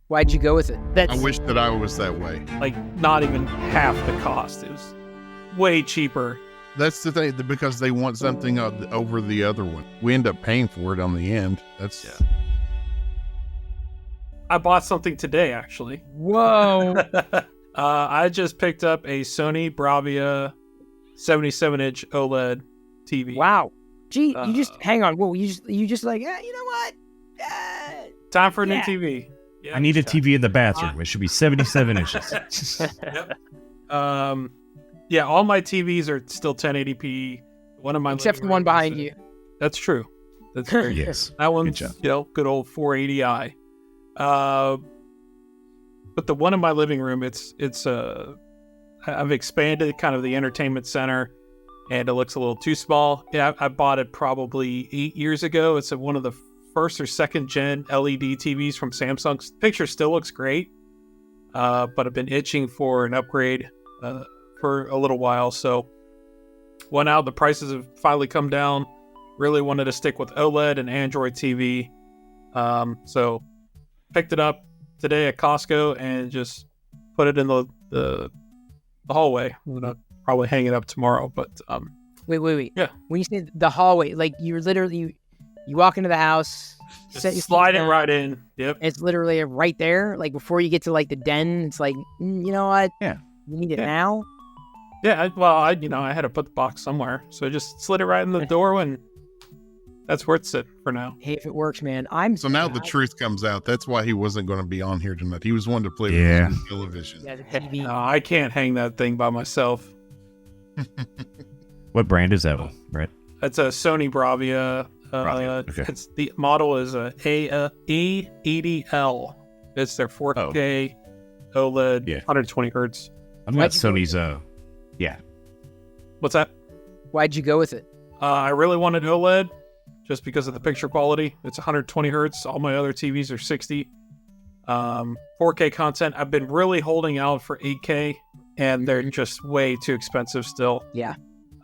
Why'd you go with it? I wish that I was that way. Like, not even half the cost. It was way cheaper. That's the thing, because they want something over the other one. We end up paying for it on the end. That's I bought something today, actually. Whoa. I just picked up a Sony Bravia 77-inch OLED TV. Wow. Gee, you just hang on. Whoa, you just like, you know what? Time for a new TV. Yeah, I need a TV in the bathroom. It should be 77 inches. Yep. Yeah, all my TVs are still 1080p. One of my except the one behind you. That's true. That's true. Yes. That one's good old 480i. But the one in my living room, I've expanded kind of the entertainment center, and it looks a little too small. Yeah, I bought it probably 8 years ago. It's one of the first or second gen LED TVs from Samsung. Picture still looks great, but I've been itching for an upgrade for a little while. So went out. The prices have finally come down. Really wanted to stick with OLED and Android TV. So picked it up today at Costco and just put it in the hallway. I'm gonna probably hang it up tomorrow. But Wait. Yeah. When you say the hallway, like you're literally you walk into the house, slide it right in. Yep. It's literally right there. Like before you get to like the den, it's like, you know what? Yeah. You need it now. Yeah. I had to put the box somewhere, so I just slid it right in the door, and that's where it's sitting for now. Hey, if it works, man. So now the truth comes out. That's why he wasn't going to be on here tonight. He was wanting to play with his television. Yeah, the TV. No, I can't hang that thing by myself. What brand is that one, Brett? It's a Sony Bravia. Okay. It's the model is a A80L. It's their 4K OLED, 120 hertz. I've got Sony's. What's that? Why'd you go with it? I really wanted OLED just because of the picture quality. It's 120 hertz. All my other TVs are 60. 4K content. I've been really holding out for 8K, and they're just way too expensive still. Yeah.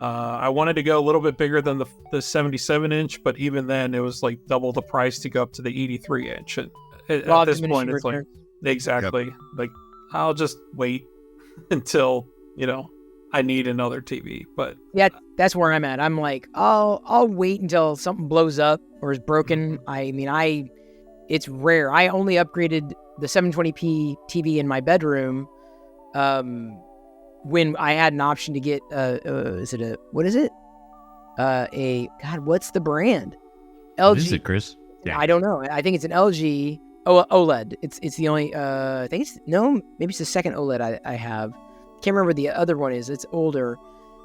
I wanted to go a little bit bigger than the 77-inch, but even then, it was like double the price to go up to the 83-inch. At this point, it's like, exactly. Yep. Like, I'll just wait until, I need another TV. But yeah, that's where I'm at. I'm like, I'll wait until something blows up or is broken. It's rare. I only upgraded the 720p TV in my bedroom when I had an option to get what's the brand? LG. What is it, Chris? Yeah. I don't know. I think it's an LG OLED. It's the only maybe it's the second OLED I have. Can't remember what the other one is. It's older,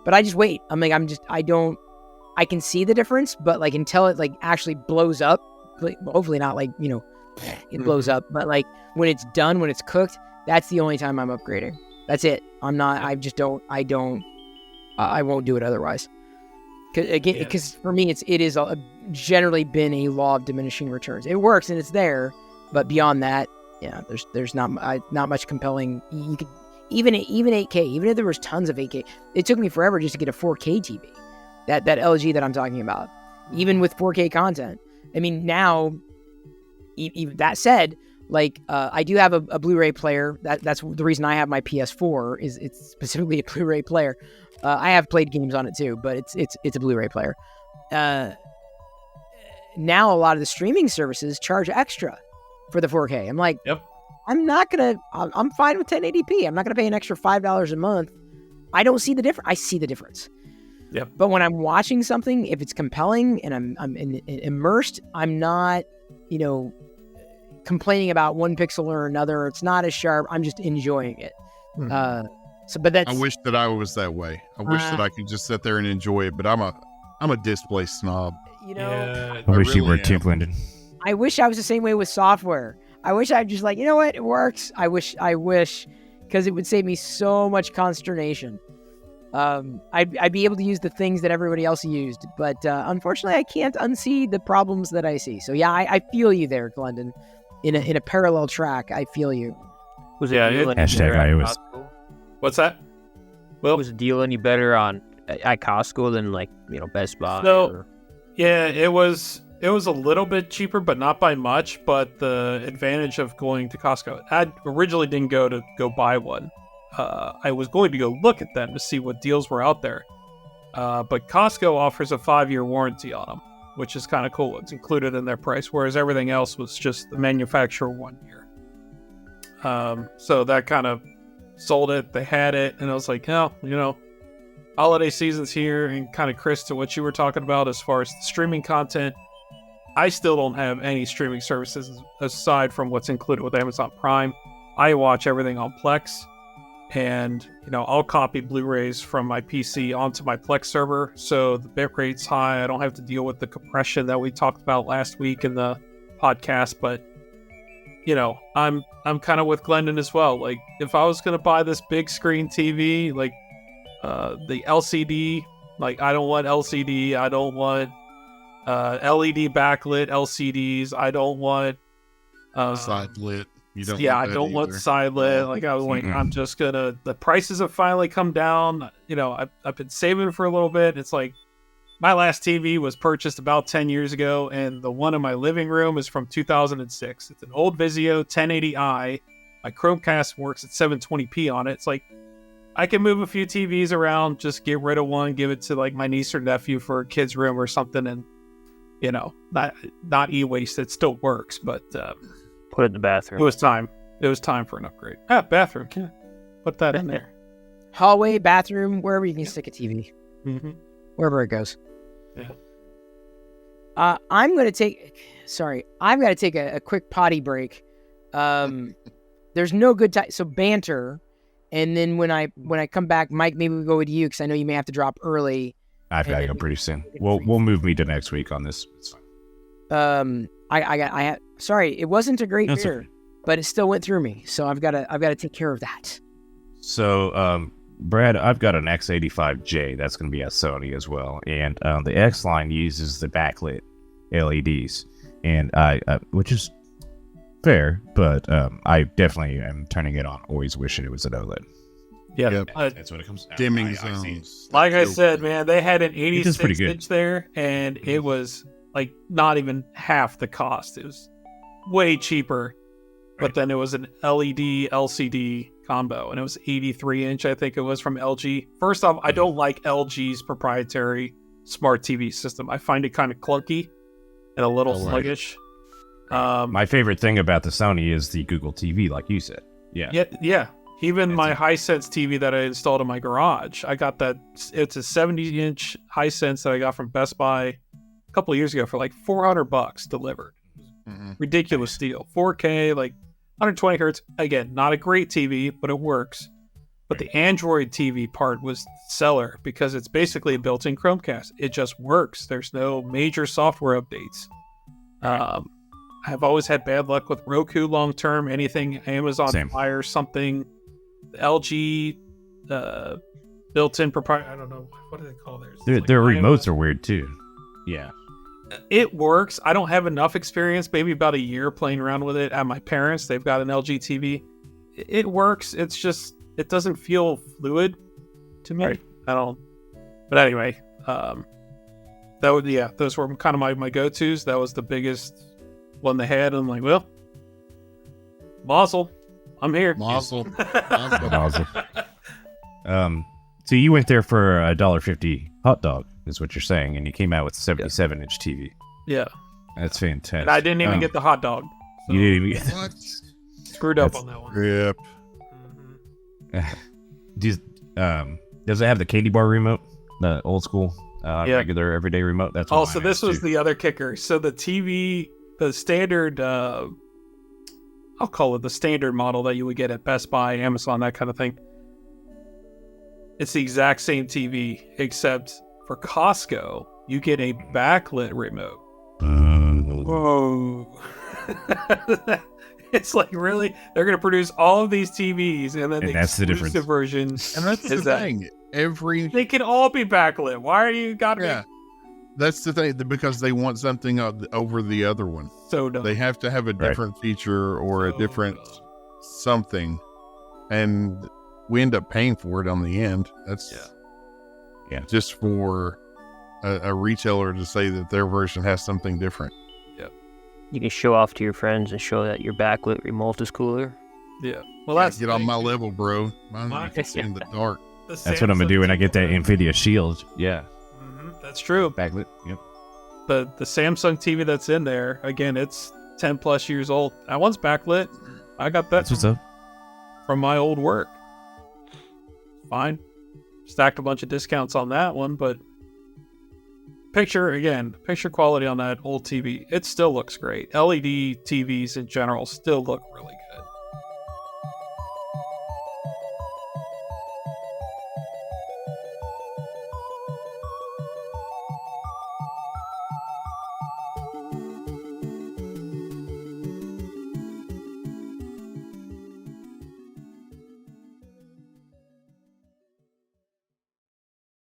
but I just wait. I'm like, I can see the difference, but like until it like actually blows up, hopefully not like, it blows up, but like when it's done, when it's cooked, that's the only time I'm upgrading. That's it. I won't do it otherwise. Because for me, it is generally been a law of diminishing returns. It works and it's there, but beyond that, there's not much compelling. You could even 8K, even if there was tons of 8K, it took me forever just to get a 4K TV. That LG that I'm talking about, even with 4K content. I mean, now, even that said, like I do have a Blu-ray player. That's the reason I have my PS4 is it's specifically a Blu-ray player. I have played games on it too, but it's a Blu-ray player. Now a lot of the streaming services charge extra for the 4K. I'm like, yep. I'm fine with 1080p. I'm not gonna pay an extra $5 a month. I don't see the difference. I see the difference. Yep. But when I'm watching something, if it's compelling and I'm immersed, I'm not, complaining about one pixel or another. It's not as sharp. I'm just enjoying it. Mm-hmm. But that's. I wish that I was that way. I wish that I could just sit there and enjoy it. But I'm a display snob. I wish you were too, Glendon. I wish I was the same way with software. I wish I'd just like, you know what, it works. I wish, because it would save me so much consternation. I'd be able to use the things that everybody else used, but unfortunately, I can't unsee the problems that I see. So yeah, I feel you there, Glendon. In a parallel track, I feel you. Was hashtag iOS. What's that? Well, was the deal any better at Costco than Best Buy? So, yeah, it was It was a little bit cheaper, but not by much. But the advantage of going to Costco, I originally didn't go buy one. I was going to go look at them to see what deals were out there. But Costco offers a 5-year warranty on them, which is kind of cool. It's included in their price, whereas everything else was just the manufacturer 1 year. So that kind of sold it. They had it, and I was like, oh, holiday season's here, and kind of Chris, to what you were talking about as far as the streaming content, I still don't have any streaming services aside from what's included with Amazon Prime. I watch everything on Plex, and I'll copy Blu-rays from my PC onto my Plex server, so the bitrate's high. I don't have to deal with the compression that we talked about last week in the podcast. But I'm kind of with Glendon as well. Like, if I was gonna buy this big screen TV, like the LCD, like I don't want LCD, I don't want LED backlit LCDs, I don't want Side lit. You don't. Yeah, I want that don't want either. side lit. Like, I was like, I'm just gonna. The prices have finally come down. I've been saving for a little bit. It's like my last TV was purchased about 10 years ago, and the one in my living room is from 2006. It's an old Vizio 1080i. My Chromecast works at 720p on it. It's like I can move a few TVs around, just get rid of one, give it to like my niece or nephew for a kid's room or something, and not e-waste. It still works, but Put it in the bathroom. it was time. It was time for an upgrade. Bathroom. Yeah, put that in there. Hallway, bathroom, wherever you can stick a TV, Mm-hmm. wherever it goes. Yeah. I've got to take a quick potty break. There's no good time. So banter. And then when I come back, Mike, maybe we'll go with you, because I know you may have to drop early. I've got to go pretty soon. We'll move me to next week on this. It's fine. Sorry, it wasn't a great No, it's beer, okay. but it still went through me. So I've got to take care of that. So, Brad, I've got an X85J that's going to be at Sony as well, and the X line uses the backlit LEDs, and which is fair, but I definitely am turning it on. Always wishing it was an OLED. Yeah. Yep. That's what it comes. Dimming I see it. zones. Like I So said, cool. man, they had an is pretty 86 good. inch there, and it was like not even half the cost. It was way cheaper, but then it was an LED LCD combo, and it was 83 inch, I think it was, from LG. First off, I don't like LG's proprietary smart TV system. I find it kind of clunky and a little I like it. sluggish. My favorite thing about the Sony is the Google TV, like you said. Yeah. Yeah. Even It's my a- Hisense TV that I installed in my garage, I got that. It's a 70-inch Hisense that I got from Best Buy a couple of years ago for like $400 delivered. Mhm. Ridiculous deal. 4K, like 120 hertz. Again, not a great TV, but it works. But the Android TV part was seller because it's basically a built-in Chromecast. It just works. There's no major software updates. I've always had bad luck with Roku long-term. Anything Amazon Same. Fire something. LG built-in proprietary. I don't know, what do they call theirs? It's Their like remotes are weird too. Yeah. It works. I don't have enough experience. Maybe about a year playing around with it at my parents. They've got an LG TV. It works. It's just it doesn't feel fluid to me. Right. I don't. But anyway, those were kind of my go-tos. That was the biggest one they had. I'm like, well, Mazel, I'm here. Mazel. Awesome. So you went there for a $1.50 hot dog, is what you're saying, and you came out with a 77-inch TV. Yeah, That's fantastic. and I didn't even get the hot dog. So You didn't even What? screwed up That's- on that one. Rip. Mhm. Does it have the candy bar remote? The old school, Yeah. regular everyday remote? That's what Also, mine this has, was too. the other kicker. So the TV, the standard, I'll call it the standard model that you would get at Best Buy, Amazon, that kind of thing. It's the exact same TV, except for Costco, you get a backlit remote. Whoa. It's like, really? They're going to produce all of these TVs, and then And the that's the difference. exclusive version And that's the is that thing. Every they can all be backlit. Why are you got to yeah, that's the thing, because they want something over the other one. be so dumb? They have to have a Right. different feature or a So different dumb. something, and we end up paying for it on the end. That's Yeah. just for a retailer to say that their version has something different. You can show off to your friends and show that your backlit remote is cooler. Yeah. Well, Yeah, that's get on my level, bro. Mine's Mine- in the dark. That's what I'm gonna do when I get that Nvidia Shield. Yeah, That's true. backlit. Yep. The Samsung TV that's in there, again, it's 10 plus years old. That one's backlit. I got that That's what's up. from my old work. Fine. Stacked a bunch of discounts on that one, but picture quality on that old TV, it still looks great. LED TVs in general still look really good.